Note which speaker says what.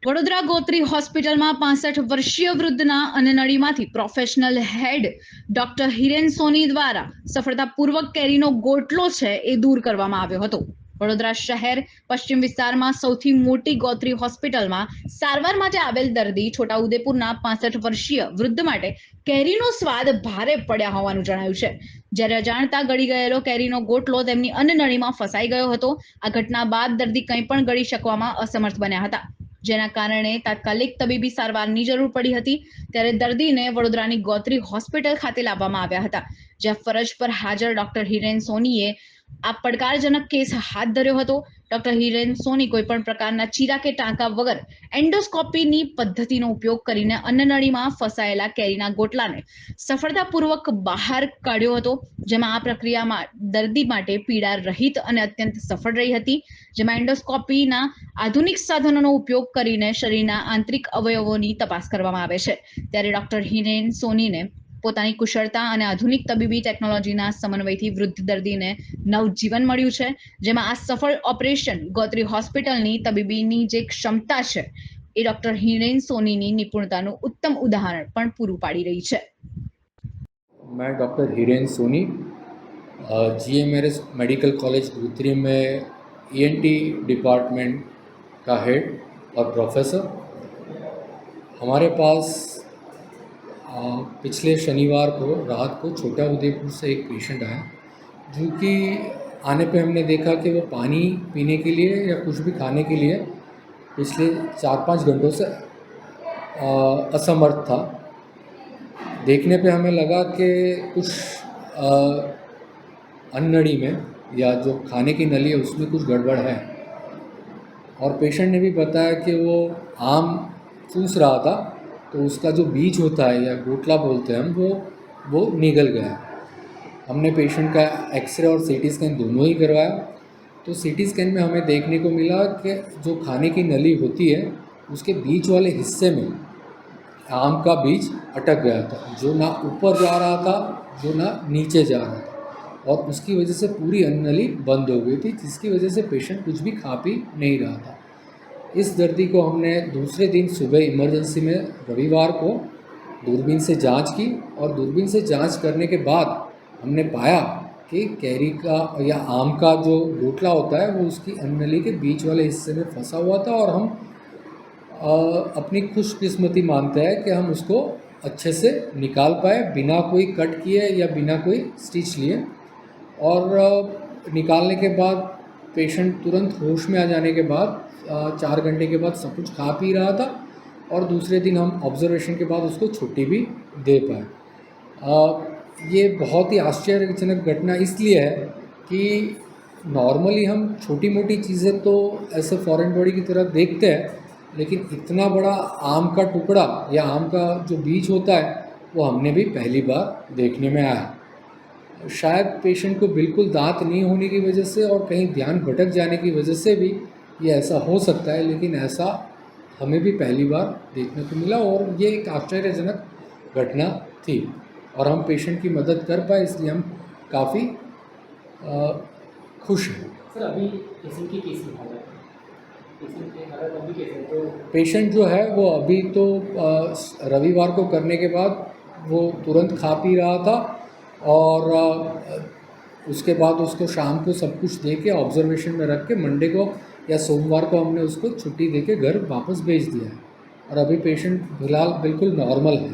Speaker 1: વડોદરા ગોત્રી હોસ્પિટલમાં 65 વર્ષીય વૃદ્ધના અન્નનળીમાંથી પ્રોફેશનલ હેડ ડોક્ટર હિરેન સોની દ્વારા સફળતાપૂર્વક કેરીનો ગોટલો છે એ દૂર કરવામાં આવ્યો હતો। વડોદરા શહેર પશ્ચિમ વિસ્તારમાં સૌથી મોટી ગોત્રી હોસ્પિટલમાં સારવાર માટે આવેલ દર્દી છોટાઉદેપુરના 65 વર્ષીય વૃદ્ધ માટે કેરીનો સ્વાદ ભારે પડ્યા હોવાનું જણાયું છે। જ્યારે અજાણતા ગળી ગયેલો કેરીનો ગોટલો તેમની અન્નનળીમાં ફસાઈ ગયો હતો। આ ઘટના બાદ દર્દી કંઈ પણ ગળી શકવામાં અસમર્થ બન્યા હતા, જેના કારણે તાત્કાલિક તબીબી સારવારની જરૂર પડી હતી। ત્યારે દર્દીને વડોદરાની ગોત્રી હોસ્પિટલ ખાતે લાવવામાં આવ્યા હતા, જ્યાં ફરજ પર હાજર ડોક્ટર હિરેન સોનીએ આ પડકારજનક કેસ હાથ ધર્યો હતો। ડોક્ટર હિરેન સોની કોઈ પણ પ્રકારના ચીરા કે ટાંકા વગર એન્ડોસ્કોપીની પદ્ધતિનો ઉપયોગ કરીને અન્નનળીમાં ફસાયેલા કેરીના ગોટલાને સફળતાપૂર્વક બહાર કાઢ્યો હતો, જેમાં આ પ્રક્રિયામાં દર્દી માટે પીડા રહિત અને અત્યંત સફળ રહી હતી। જેમાં એન્ડોસ્કોપીના આધુનિક સાધનોનો ઉપયોગ કરીને શરીરના આંતરિક અવયવોની તપાસ કરવામાં આવે છે। ત્યારે ડોક્ટર હિરેન સોનીને પોતાની કુશળતા અને આધુનિક તબીબી ટેકનોલોજીના સમન્વયથી વૃદ્ધ દર્દીને નવજીવન મળ્યું છે, જેમાં આ સફળ ઓપરેશન ગોત્રી હોસ્પિટલની તબીબીની જે ક્ષમતા છે એ ડોક્ટર હિરેન સોનીની નિપુણતાનું ઉત્તમ ઉદાહરણ પણ પૂરું પાડી રહી છે।
Speaker 2: मैं doctor Hiren Soni GMRS medical college Gotri में ईएनटी डिपार्टमेंट का हेड और प्रोफेसर। हमारे पास पिछले शनिवार को रात को छोटा उदयपुर से एक पेशेंट आया, जो कि आने पे हमने देखा कि वो पानी पीने के लिए या कुछ भी खाने के लिए पिछले 4-5 घंटों से असमर्थ था। देखने पे हमें लगा कि कुछ अन्ननली में या जो खाने की नली है उसमें कुछ गड़बड़ है, और पेशेंट ने भी बताया कि वो आम चूस रहा था तो उसका जो बीज होता है या गोटला बोलते हैं हम, वो निगल गया। हमने पेशेंट का एक्सरे और सीटी स्कैन दोनों ही करवाया, तो सीटी स्कैन में हमें देखने को मिला कि जो खाने की नली होती है उसके बीच वाले हिस्से में आम का बीज अटक गया था, जो ना ऊपर जा रहा था जो ना नीचे जा रहा था, और उसकी वजह से पूरी अन्ननली बंद हो गई थी, जिसकी वजह से पेशेंट कुछ भी खा पी नहीं रहा था। इस दर्दी को हमने दूसरे दिन सुबह इमरजेंसी में रविवार को दूरबीन से जांच की, और दूरबीन से जांच करने के बाद हमने पाया कि कैरी का या आम का जो गोटला होता है वो उसकी अन्ननली के बीच वाले हिस्से में फंसा हुआ था, और हम अपनी खुशकिस्मती मानते हैं कि हम उसको अच्छे से निकाल पाए बिना कोई कट किए या बिना कोई स्टिच लिए। और निकालने के बाद पेशेंट तुरंत होश में आ जाने के बाद 4 घंटे के बाद सब कुछ खा पी रहा था, और दूसरे दिन हम ऑब्जर्वेशन के बाद उसको छुट्टी भी दे पाए। ये बहुत ही आश्चर्यजनक घटना इसलिए है कि नॉर्मली हम छोटी मोटी चीज़ें तो ऐसे फॉरेन बॉडी की तरह देखते हैं, लेकिन इतना बड़ा आम का टुकड़ा या आम का जो बीज होता है वो हमने भी पहली बार देखने में आया। शायद पेशेंट को बिल्कुल दांत नहीं होने की वजह से और कहीं ध्यान भटक जाने की वजह से भी ये ऐसा हो सकता है, लेकिन ऐसा हमें भी पहली बार देखने को मिला, और ये एक आश्चर्यजनक घटना थी, और हम पेशेंट की मदद कर पाए, इसलिए हम काफ़ी खुश हैं।
Speaker 3: सर अभी पेशेंट की कैसी हालत है? पेशेंट की हालत अभी कैसे है? तो
Speaker 2: पेशेंट जो है वो अभी तो रविवार को करने के बाद वो तुरंत खा पी रहा था, और उसके बाद उसको शाम को सब कुछ दे के ऑब्जर्वेशन में रख के मंडे को या सोमवार को हमने उसको छुट्टी दे के घर वापस भेज दिया है, और अभी पेशेंट फिलहाल बिल्कुल नॉर्मल है।